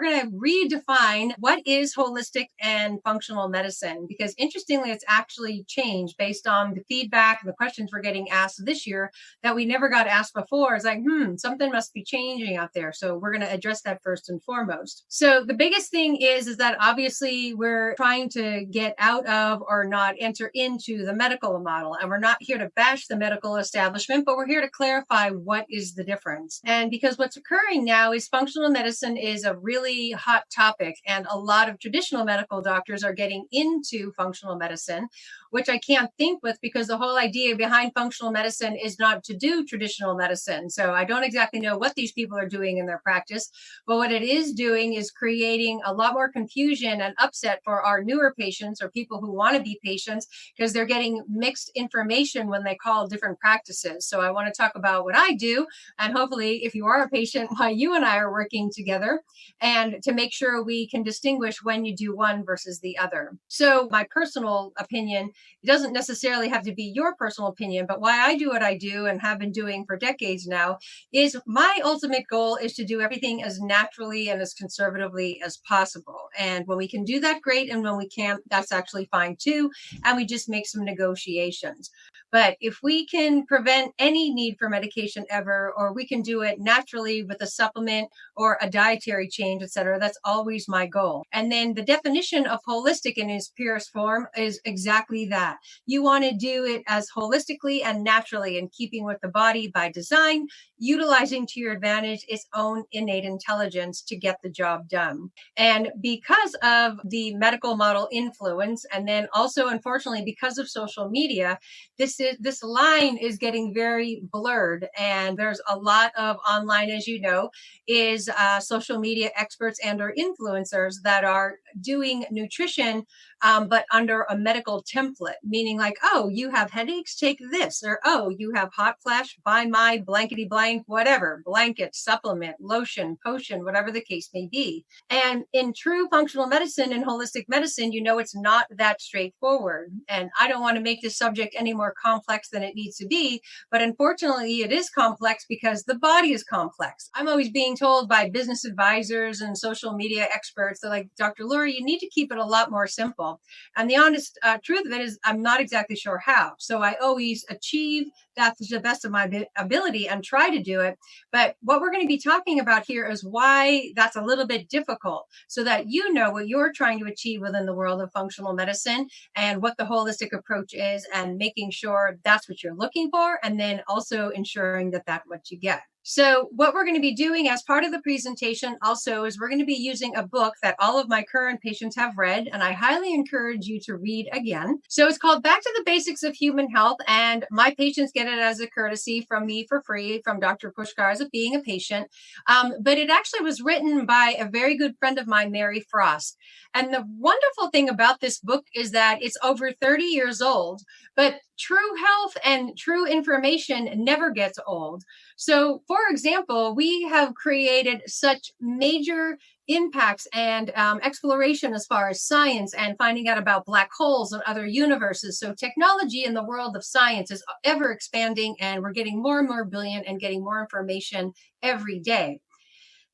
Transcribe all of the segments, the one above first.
we're going to redefine what is holistic and functional medicine, because interestingly, it's actually changed based on the feedback and the questions we're getting asked this year that we never got asked before. It's like, something must be changing out there. So we're going to address that first and foremost. So the biggest thing is that obviously we're trying to get out of or not enter into the medical model. And we're not here to bash the medical establishment, but we're here to clarify what is the difference. And because what's occurring now is functional medicine is a really hot topic, and a lot of traditional medical doctors are getting into functional medicine, which I can't think with, because the whole idea behind functional medicine is not to do traditional medicine. So I don't exactly know what these people are doing in their practice, but what it is doing is creating a lot more confusion and upset for our newer patients or people who want to be patients, because they're getting mixed information when they call different practices. So I want to talk about what I do, and hopefully if you are a patient, why you and I are working together, and to make sure we can distinguish when you do one versus the other. So my personal opinion, it doesn't necessarily have to be your personal opinion, but why I do what I do and have been doing for decades now is my ultimate goal is to do everything as naturally and as conservatively as possible. And when we can do that, great. And when we can't, that's actually fine too. And we just make some negotiations. But if we can prevent any need for medication ever, or we can do it naturally with a supplement or a dietary change, et cetera, that's always my goal. And then the definition of holistic in its purest form is exactly that. You want to do it as holistically and naturally, in keeping with the body by design, utilizing to your advantage its own innate intelligence to get the job done. And because of the medical model influence, and then also, unfortunately, because of social media, this line is getting very blurred. And there's a lot of online, as you know, is social media experts and or influencers that are doing nutrition, but under a medical template, meaning like, oh, you have headaches, take this, or oh, you have hot flash, buy my blankety blank, whatever, blanket, supplement, lotion, potion, whatever the case may be. And in true functional medicine and holistic medicine, you know, it's not that straightforward. And I don't want to make this subject any more complex than it needs to be, but unfortunately it is complex because the body is complex. I'm always being told by business advisors and social media experts, they're like, Dr. Lurie, you need to keep it a lot more simple. And the honest truth of it is I'm not exactly sure how. So I always achieve that to the best of my ability and try to do it. But what we're going to be talking about here is why that's a little bit difficult, so that you know what you're trying to achieve within the world of functional medicine and what the holistic approach is, and making sure that's what you're looking for, and then also ensuring that that's what you get. So what we're going to be doing as part of the presentation also is we're going to be using a book that all of my current patients have read, and I highly encourage you to read again. So it's called Back to the Basics of Human Health, and my patients get it as a courtesy from me for free, from Dr. Puskar as being a patient. But it actually was written by a very good friend of mine, Mary Frost. And the wonderful thing about this book is that it's over 30 years old, but true health and true information never gets old. So, for example, we have created such major impacts and exploration as far as science and finding out about black holes and other universes. So technology in the world of science is ever expanding, and we're getting more and more brilliant and getting more information every day.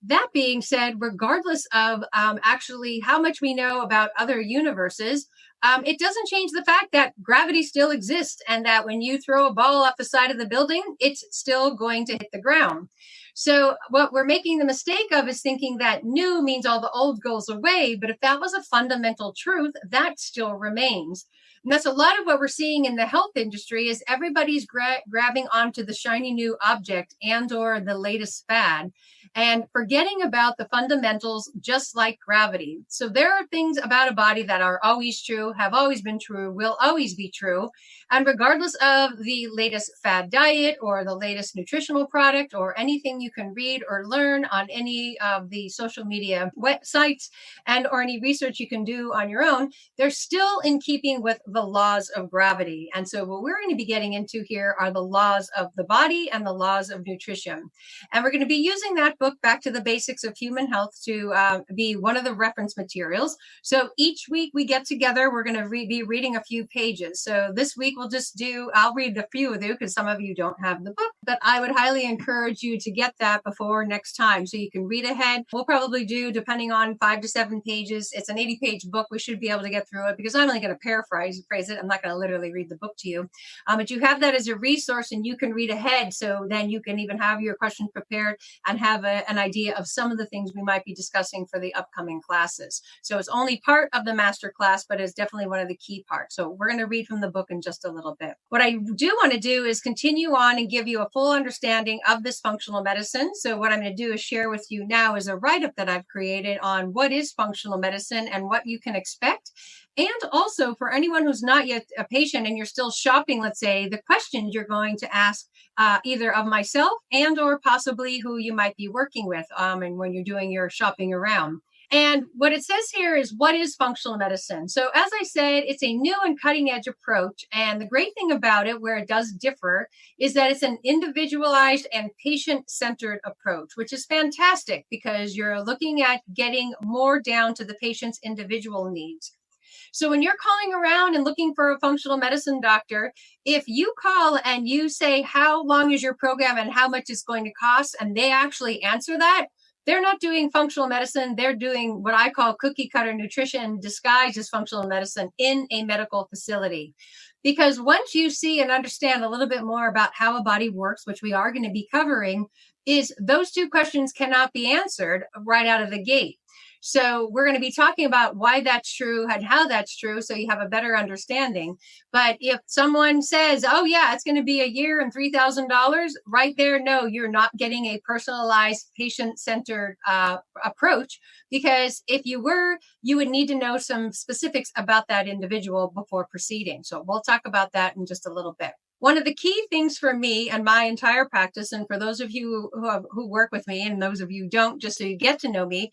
That being said, regardless of actually how much we know about other universes, it doesn't change the fact that gravity still exists, and that when you throw a ball off the side of the building, it's still going to hit the ground. So what we're making the mistake of is thinking that new means all the old goes away. But if that was a fundamental truth, that still remains. And that's a lot of what we're seeing in the health industry is everybody's grabbing onto the shiny new object and or the latest fad, and forgetting about the fundamentals, just like gravity. So there are things about a body that are always true, have always been true, will always be true. And regardless of the latest fad diet or the latest nutritional product or anything you can read or learn on any of the social media websites and or any research you can do on your own, they're still in keeping with the laws of gravity. And so what we're going to be getting into here are the laws of the body and the laws of nutrition. And we're going to be using that that book, Back to the Basics of Human Health, to be one of the reference materials. So each week we get together, we're going to be reading a few pages. So this week I'll read a few with you because some of you don't have the book, but I would highly encourage you to get that before next time so you can read ahead. We'll probably do, depending on 5 to 7 pages. It's an 80-page book. We should be able to get through it because I'm only going to paraphrase it. I'm not going to literally read the book to you. But you have that as a resource and you can read ahead. So then you can even have your questions prepared and have an idea of some of the things we might be discussing for the upcoming classes. So it's only part of the master class, but it's definitely one of the key parts. So we're going to read from the book in just a little bit. What I do want to do is continue on and give you a full understanding of this functional medicine. So what I'm going to do is share with you now is a write-up that I've created on what is functional medicine and what you can expect. And also for anyone who's not yet a patient and you're still shopping, let's say, the questions you're going to ask either of myself and or possibly who you might be working with and when you're doing your shopping around. And what it says here is, what is functional medicine? So as I said, it's a new and cutting edge approach. And the great thing about it, where it does differ, is that it's an individualized and patient-centered approach, which is fantastic because you're looking at getting more down to the patient's individual needs. So when you're calling around and looking for a functional medicine doctor, if you call and you say, how long is your program and how much it's going to cost, and they actually answer that, they're not doing functional medicine. They're doing what I call cookie cutter nutrition disguised as functional medicine in a medical facility. Because once you see and understand a little bit more about how a body works, which we are going to be covering, is those two questions cannot be answered right out of the gate. So we're going to be talking about why that's true and how that's true so you have a better understanding. But if someone says, oh, yeah, it's going to be a year and $3,000 right there, no, you're not getting a personalized patient-centered approach, because if you were, you would need to know some specifics about that individual before proceeding. So we'll talk about that in just a little bit. One of the key things for me and my entire practice, and for those of you who work with me and those of you who don't, just so you get to know me,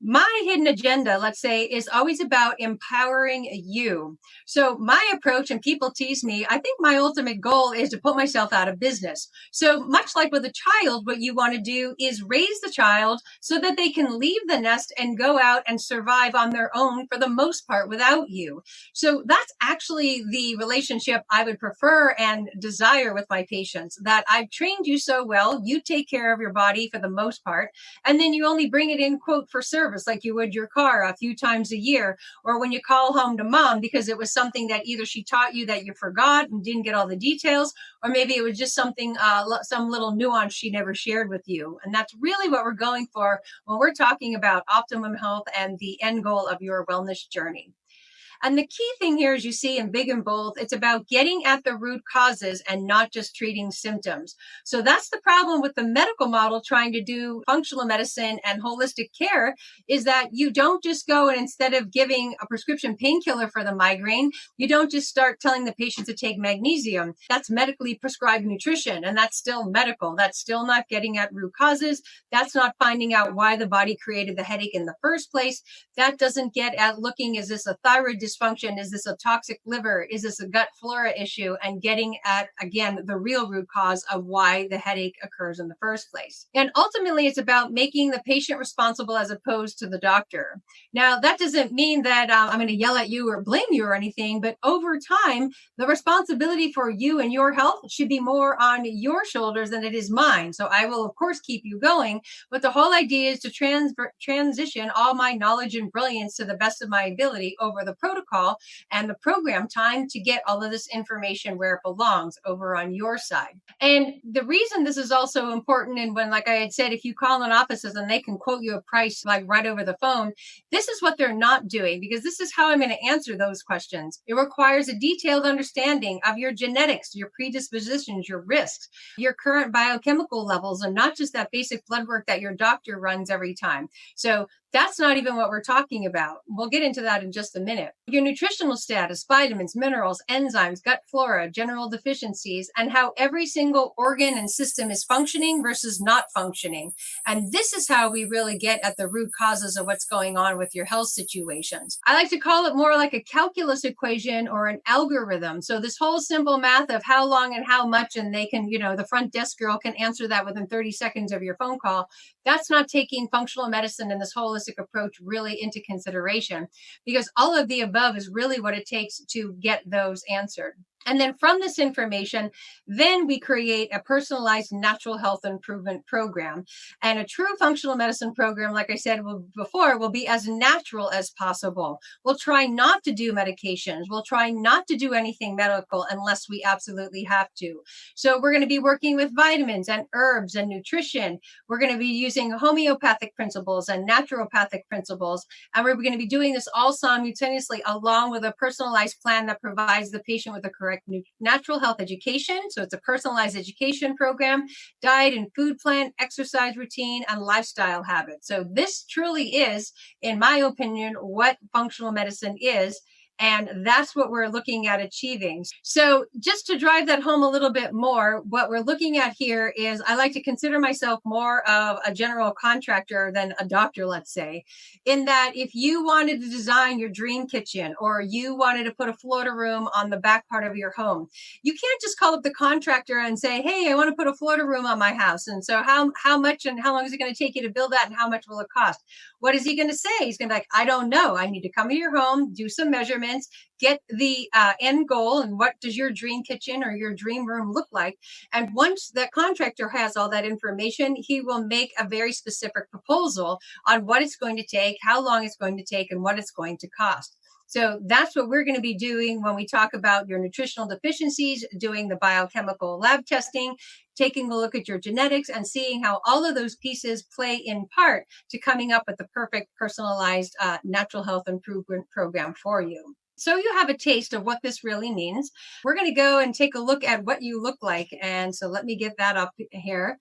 my hidden agenda, let's say, is always about empowering you. So my approach, and people tease me, I think my ultimate goal is to put myself out of business. So much like with a child, what you want to do is raise the child so that they can leave the nest and go out and survive on their own for the most part without you. So that's actually the relationship I would prefer and desire with my patients, that I've trained you so well, you take care of your body for the most part, and then you only bring it in, quote, for service, like you would your car a few times a year, or when you call home to mom because it was something that either she taught you that you forgot and didn't get all the details, or maybe it was just something, some little nuance she never shared with you. And that's really what we're going for when we're talking about optimum health and the end goal of your wellness journey. And the key thing here, as you see in big and bold, it's about getting at the root causes and not just treating symptoms. So that's the problem with the medical model trying to do functional medicine and holistic care, is that you don't just go and instead of giving a prescription painkiller for the migraine, you don't just start telling the patient to take magnesium. That's medically prescribed nutrition, and that's still medical. That's still not getting at root causes. That's not finding out why the body created the headache in the first place. That doesn't get at looking, is this a thyroid dysfunction? Is this a toxic liver? Is this a gut flora issue? And getting at, again, the real root cause of why the headache occurs in the first place. And ultimately, it's about making the patient responsible as opposed to the doctor. Now, that doesn't mean that I'm going to yell at you or blame you or anything, but over time, the responsibility for you and your health should be more on your shoulders than it is mine. So I will, of course, keep you going, but the whole idea is to transition all my knowledge and brilliance to the best of my ability over the protocol and the program time to get all of this information where it belongs over on your side. And the reason this is also important, and when, like I had said, if you call in offices and they can quote you a price like right over the phone, this is what they're not doing, because this is how I'm going to answer those questions. It requires a detailed understanding of your genetics, your predispositions, your risks, your current biochemical levels, and not just that basic blood work that your doctor runs every time. So That's not even what we're talking about. We'll get into that in just a minute. Your nutritional status, vitamins, minerals, enzymes, gut flora, general deficiencies, and how every single organ and system is functioning versus not functioning. And this is how we really get at the root causes of what's going on with your health situations. I like to call it more like a calculus equation or an algorithm. So this whole simple math of how long and how much, and they can, the front desk girl can answer that within 30 seconds of your phone call. That's not taking functional medicine and this holistic approach really into consideration, because all of the above is really what it takes to get those answered. And then from this information, then we create a personalized natural health improvement program. And a true functional medicine program, like I said before, will be as natural as possible. We'll try not to do medications. We'll try not to do anything medical unless we absolutely have to. So we're going to be working with vitamins and herbs and nutrition. We're going to be using homeopathic principles and naturopathic principles. And we're going to be doing this all simultaneously along with a personalized plan that provides the patient with the correct natural health education. So it's a personalized education program, diet and food plan, exercise routine, and lifestyle habits. So this truly is, in my opinion, what functional medicine is. And that's what we're looking at achieving. So just to drive that home a little bit more, what we're looking at here is I like to consider myself more of a general contractor than a doctor, let's say, in that if you wanted to design your dream kitchen or you wanted to put a Florida room on the back part of your home, you can't just call up the contractor and say, hey, I want to put a Florida room on my house. And so how much and how long is it going to take you to build that and how much will it cost? What is he going to say? He's going to be like, I don't know. I need to come to your home, do some measurements, get the end goal and what does your dream kitchen or your dream room look like. And once that contractor has all that information, he will make a very specific proposal on what it's going to take, how long it's going to take, and what it's going to cost. So that's what we're going to be doing when we talk about your nutritional deficiencies, doing the biochemical lab testing, taking a look at your genetics and seeing how all of those pieces play in part to coming up with the perfect personalized natural health improvement program for you. So you have a taste of what this really means. We're going to go and take a look at what you look like. And so let me get that up here.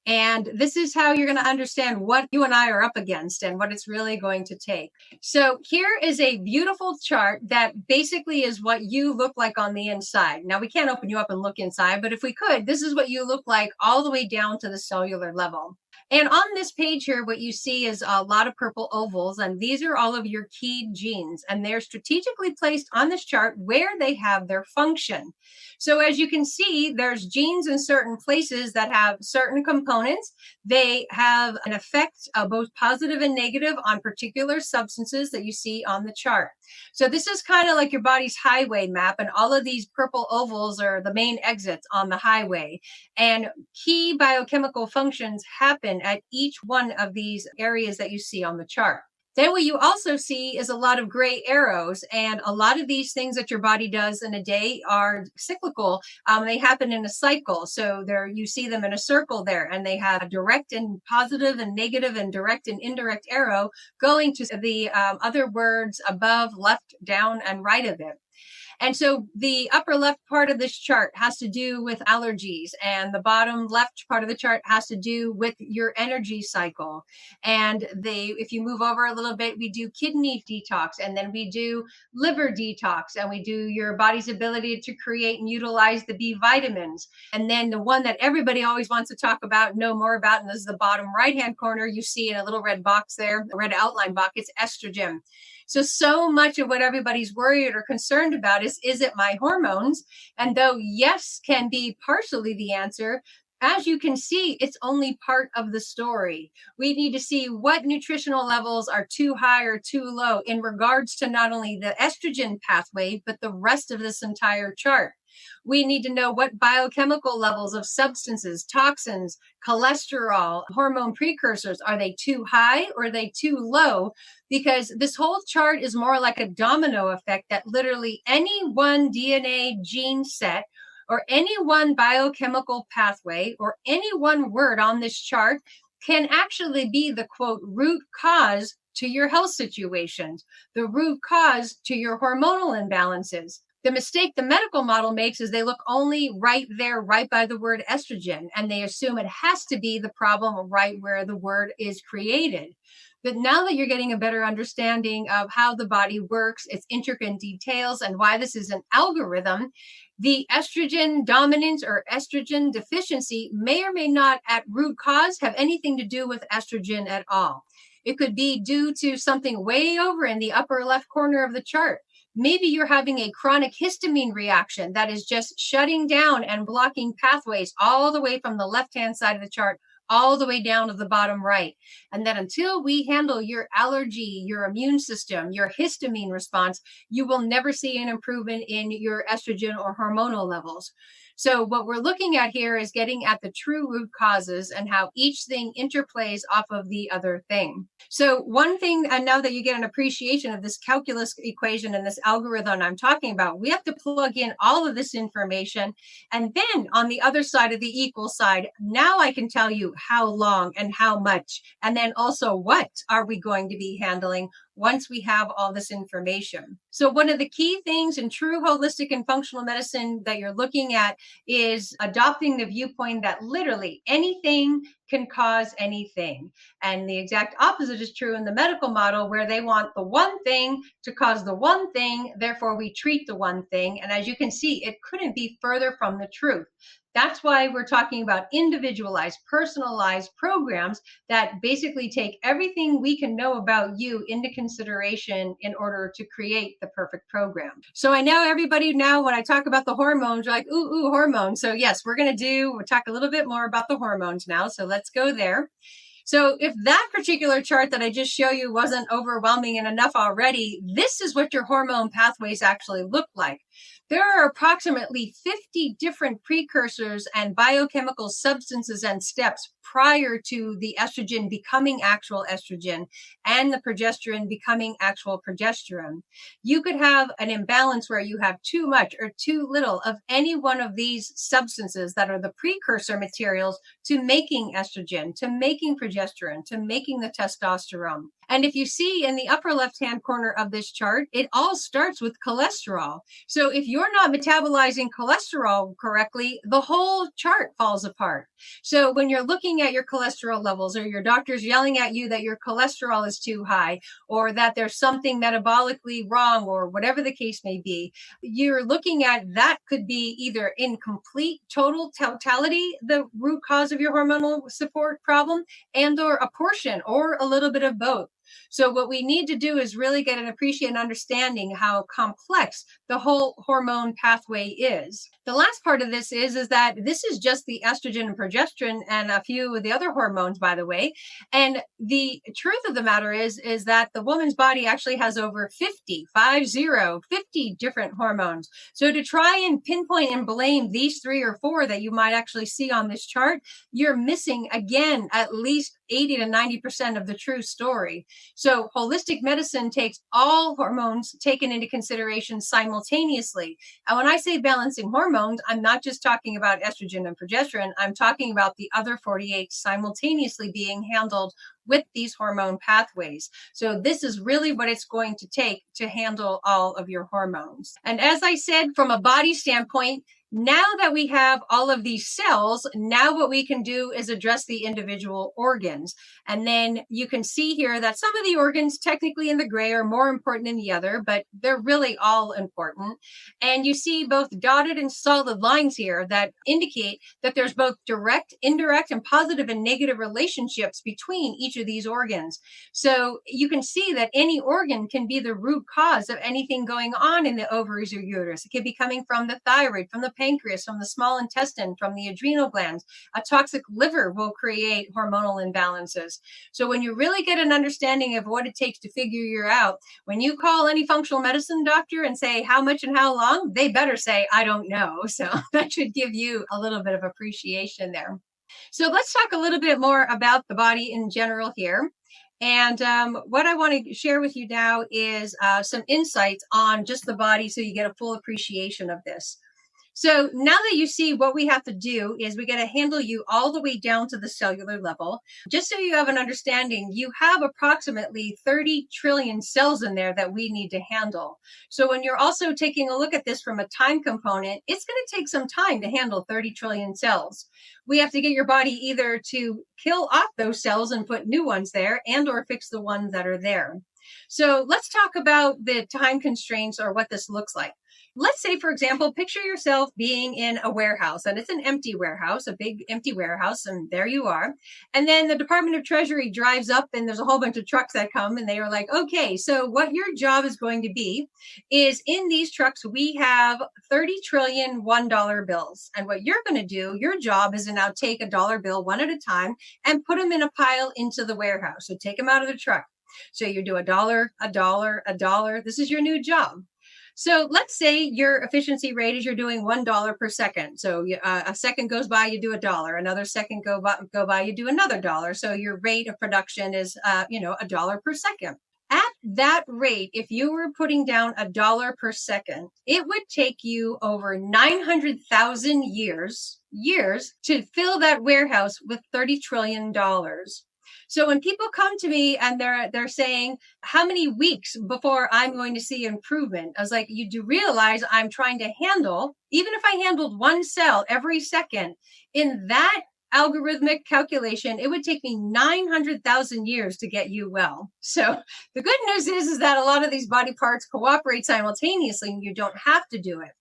And this is how you're going to understand what you and I are up against and what it's really going to take. So here is a beautiful chart that basically is what you look like on the inside. Now, we can't open you up and look inside, but if we could, this is what you look like all the way down to the cellular level. And on this page here, what you see is a lot of purple ovals, and these are all of your key genes, and they're strategically placed on this chart where they have their function. So as you can see, there's genes in certain places that have certain components. They have an effect, both positive and negative, on particular substances that you see on the chart. So this is kind of like your body's highway map, and all of these purple ovals are the main exits on the highway. And key biochemical functions happen at each one of these areas that you see on the chart. Then what you also see is a lot of gray arrows, and a lot of these things that your body does in a day are cyclical. They happen in a cycle. So there you see them in a circle there, and they have a direct and positive and negative and direct and indirect arrow going to the other words above, left, down, and right of it. And so the upper left part of this chart has to do with allergies, and the bottom left part of the chart has to do with your energy cycle. And if you move over a little bit, we do kidney detox, and then we do liver detox, and we do your body's ability to create and utilize the B vitamins. And then the one that everybody always wants to talk about, know more about, and this is the bottom right-hand corner, you see in a little red box there, a red outline box, it's estrogen. So much of what everybody's worried or concerned about is it my hormones? And though yes can be partially the answer, as you can see, it's only part of the story. We need to see what nutritional levels are too high or too low in regards to not only the estrogen pathway, but the rest of this entire chart. We need to know what biochemical levels of substances, toxins, cholesterol, hormone precursors, are they too high or are they too low? Because this whole chart is more like a domino effect that literally any one DNA gene set or any one biochemical pathway or any one word on this chart can actually be the quote root cause to your health situations, the root cause to your hormonal imbalances. The mistake the medical model makes is they look only right there, right by the word estrogen, and they assume it has to be the problem right where the word is created. But now that you're getting a better understanding of how the body works, its intricate details, and why this is an algorithm, the estrogen dominance or estrogen deficiency may or may not at root cause have anything to do with estrogen at all. It could be due to something way over in the upper left corner of the chart. Maybe you're having a chronic histamine reaction that is just shutting down and blocking pathways all the way from the left-hand side of the chart all the way down to the bottom right. And that until we handle your allergy, your immune system, your histamine response, you will never see an improvement in your estrogen or hormonal levels. So what we're looking at here is getting at the true root causes and how each thing interplays off of the other thing. So one thing, and now that you get an appreciation of this calculus equation and this algorithm I'm talking about, we have to plug in all of this information. And then on the other side of the equal side, now I can tell you how long and how much, and then also what are we going to be handling once we have all this information. So one of the key things in true holistic and functional medicine that you're looking at is adopting the viewpoint that literally anything can cause anything. And the exact opposite is true in the medical model, where they want the one thing to cause the one thing, therefore we treat the one thing. And as you can see, it couldn't be further from the truth. That's why we're talking about individualized, personalized programs that basically take everything we can know about you into consideration in order to create the perfect program. So I know everybody now, when I talk about the hormones, you're like, ooh, hormones. So yes, we'll talk a little bit more about the hormones now. So let's go there. So if that particular chart that I just showed you wasn't overwhelming and enough already, this is what your hormone pathways actually look like. There are approximately 50 different precursors and biochemical substances and steps prior to the estrogen becoming actual estrogen and the progesterone becoming actual progesterone. You could have an imbalance where you have too much or too little of any one of these substances that are the precursor materials to making estrogen, to making progesterone, to making the testosterone. And if you see in the upper left-hand corner of this chart, it all starts with cholesterol. So if you're not metabolizing cholesterol correctly, the whole chart falls apart. So when you're looking at your cholesterol levels, or your doctor's yelling at you that your cholesterol is too high, or that there's something metabolically wrong, or whatever the case may be, you're looking at that could be either incomplete, totality, the root cause of your hormonal support problem, and or a portion or a little bit of both. So what we need to do is really get an appreciate and understanding how complex the whole hormone pathway is. The last part of this is that this is just the estrogen and progesterone and a few of the other hormones, by the way. And the truth of the matter is that the woman's body actually has over 50 different hormones. So to try and pinpoint and blame these 3 or 4 that you might actually see on this chart, you're missing, again, at least 80 to 90% of the true story. So holistic medicine takes all hormones taken into consideration simultaneously. And when I say balancing hormones, I'm not just talking about estrogen and progesterone. I'm talking about the other 48 simultaneously being handled with these hormone pathways. So this is really what it's going to take to handle all of your hormones. And as I said, from a body standpoint, now that we have all of these cells, now what we can do is address the individual organs. And then you can see here that some of the organs technically in the gray are more important than the other, but they're really all important. And you see both dotted and solid lines here that indicate that there's both direct, indirect, and positive and negative relationships between each of these organs. So you can see that any organ can be the root cause of anything going on in the ovaries or uterus. It could be coming from the thyroid, from the pancreas, from the small intestine, from the adrenal glands. A toxic liver will create hormonal imbalances. So when you really get an understanding of what it takes to figure you out, when you call any functional medicine doctor and say how much and how long, they better say, I don't know. So that should give you a little bit of appreciation there. So let's talk a little bit more about the body in general here. And what I want to share with you now is some insights on just the body so you get a full appreciation of this. So now that you see what we have to do is we got to handle you all the way down to the cellular level. Just so you have an understanding, you have approximately 30 trillion cells in there that we need to handle. So when you're also taking a look at this from a time component, it's going to take some time to handle 30 trillion cells. We have to get your body either to kill off those cells and put new ones there and or fix the ones that are there. So let's talk about the time constraints or what this looks like. Let's say, for example, picture yourself being in a warehouse, and it's an empty warehouse, a big empty warehouse, and there you are. And then the Department of Treasury drives up and there's a whole bunch of trucks that come and they are like, okay, so what your job is going to be is in these trucks, we have 30 trillion $1 bills. And what you're going to do, your job is to now take a dollar bill one at a time and put them in a pile into the warehouse. So take them out of the truck. So you do a dollar, a dollar, a dollar. This is your new job. So let's say your efficiency rate is you're doing $1 per second. So a second goes by, you do a dollar. Another second go by, you do another dollar. So your rate of production is, a dollar per second. At that rate, if you were putting down a dollar per second, it would take you over 900,000 years to fill that warehouse with $30 trillion. So when people come to me and they're saying, how many weeks before I'm going to see improvement? I was like, you do realize I'm trying to handle, even if I handled one cell every second, in that algorithmic calculation, it would take me 900,000 years to get you well. So the good news is that a lot of these body parts cooperate simultaneously and you don't have to do it.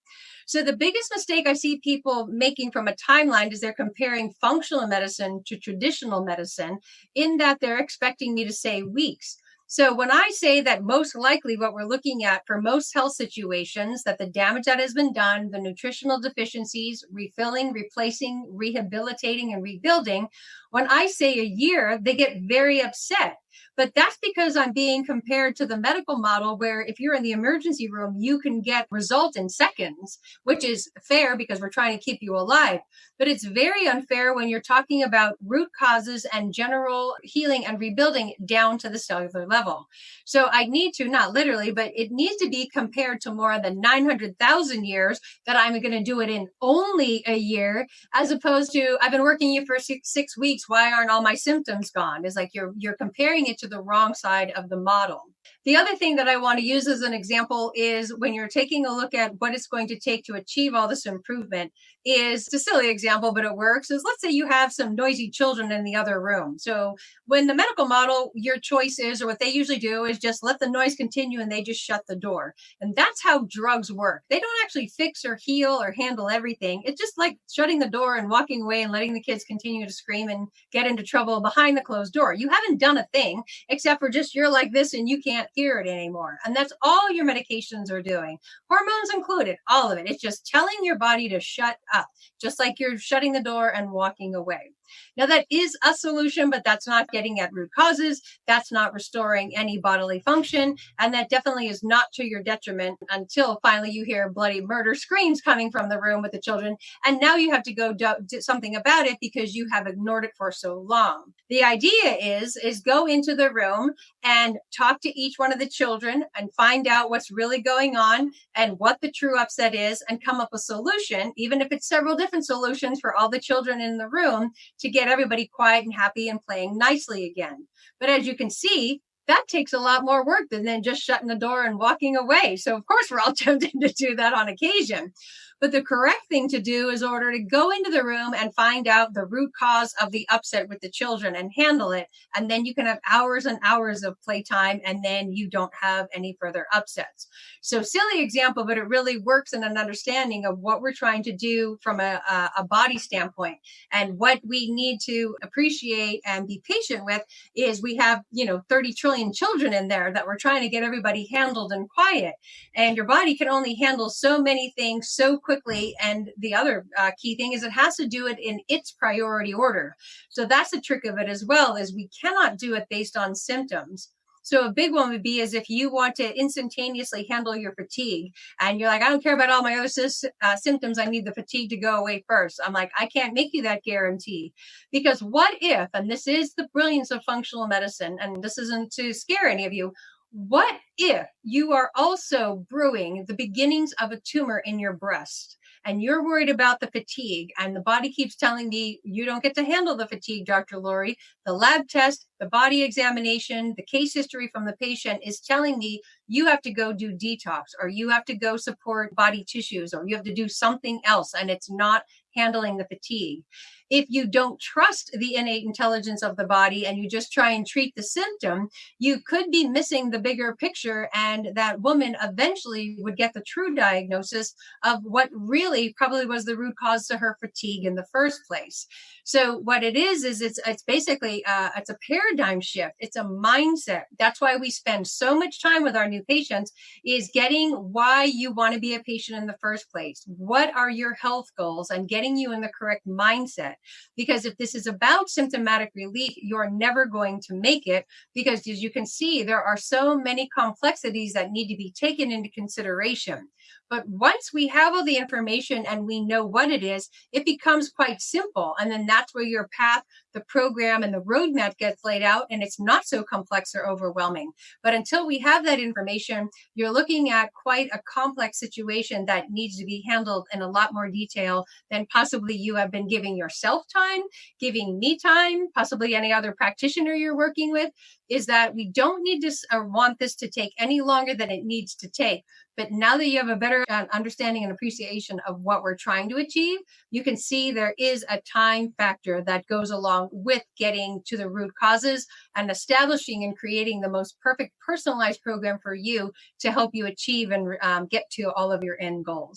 So the biggest mistake I see people making from a timeline is they're comparing functional medicine to traditional medicine in that they're expecting me to say weeks. So when I say that most likely what we're looking at for most health situations, that the damage that has been done, the nutritional deficiencies, refilling, replacing, rehabilitating, and rebuilding, when I say a year, they get very upset. But that's because I'm being compared to the medical model where if you're in the emergency room, you can get results in seconds, which is fair because we're trying to keep you alive. But it's very unfair when you're talking about root causes and general healing and rebuilding down to the cellular level. So I need to, not literally, but it needs to be compared to more than 900,000 years that I'm going to do it in only a year, as opposed to I've been working you for six weeks. Why aren't all my symptoms gone? It's like you're comparing it to the wrong side of the model. The other thing that I want to use as an example is when you're taking a look at what it's going to take to achieve all this improvement is, it's a silly example, but it works, is let's say you have some noisy children in the other room. So when the medical model, your choice is, or what they usually do is just let the noise continue and they just shut the door. And that's how drugs work. They don't actually fix or heal or handle everything. It's just like shutting the door and walking away and letting the kids continue to scream and get into trouble behind the closed door. You haven't done a thing except for just you're like this and you can't hear it anymore. And that's all your medications are doing. Hormones included, all of it. It's just telling your body to shut up, just like you're shutting the door and walking away. Now, that is a solution, but that's not getting at root causes. That's not restoring any bodily function. And that definitely is not to your detriment until finally you hear bloody murder screams coming from the room with the children. And now you have to go do something about it because you have ignored it for so long. The idea is go into the room and talk to each one of the children and find out what's really going on and what the true upset is and come up with a solution, even if it's several different solutions for all the children in the room, to get everybody quiet and happy and playing nicely again. But as you can see, that takes a lot more work than just shutting the door and walking away. So of course we're all tempted to do that on occasion. But the correct thing to do is order to go into the room and find out the root cause of the upset with the children and handle it. And then you can have hours and hours of playtime and then you don't have any further upsets. So silly example, but it really works in an understanding of what we're trying to do from a body standpoint. And what we need to appreciate and be patient with is we have, 30 trillion children in there that we're trying to get everybody handled and quiet. And your body can only handle so many things so quickly. And the other key thing is it has to do it in its priority order. So that's the trick of it as well, is we cannot do it based on symptoms. So a big one would be is if you want to instantaneously handle your fatigue and you're like, I don't care about all my other symptoms. I need the fatigue to go away first. I'm like, I can't make you that guarantee, because what if, and this is the brilliance of functional medicine, and this isn't to scare any of you, what If you are also brewing the beginnings of a tumor in your breast, and you're worried about the fatigue, and the body keeps telling me you don't get to handle the fatigue, Dr. Lori, the lab test, the body examination, the case history from the patient is telling me you have to go do detox, or you have to go support body tissues, or you have to do something else, and it's not handling the fatigue. If you don't trust the innate intelligence of the body and you just try and treat the symptom, you could be missing the bigger picture, and that woman eventually would get the true diagnosis of what really probably was the root cause to her fatigue in the first place. So what it is it's basically it's a paradigm shift. It's a mindset. That's why we spend so much time with our new patients, is getting why you want to be a patient in the first place. What are your health goals, and getting you in the correct mindset. Because if this is about symptomatic relief, you're never going to make it, because as you can see, there are so many complexities that need to be taken into consideration. But once we have all the information and we know what it is, it becomes quite simple. And then that's where your path, the program, and the roadmap gets laid out, and it's not so complex or overwhelming. But until we have that information, you're looking at quite a complex situation that needs to be handled in a lot more detail than possibly you have been giving yourself time, giving me time, possibly any other practitioner you're working with. Is that we don't need to or want this to take any longer than it needs to take. But now that you have a better understanding and appreciation of what we're trying to achieve, you can see there is a time factor that goes along with getting to the root causes and establishing and creating the most perfect personalized program for you to help you achieve and get to all of your end goals.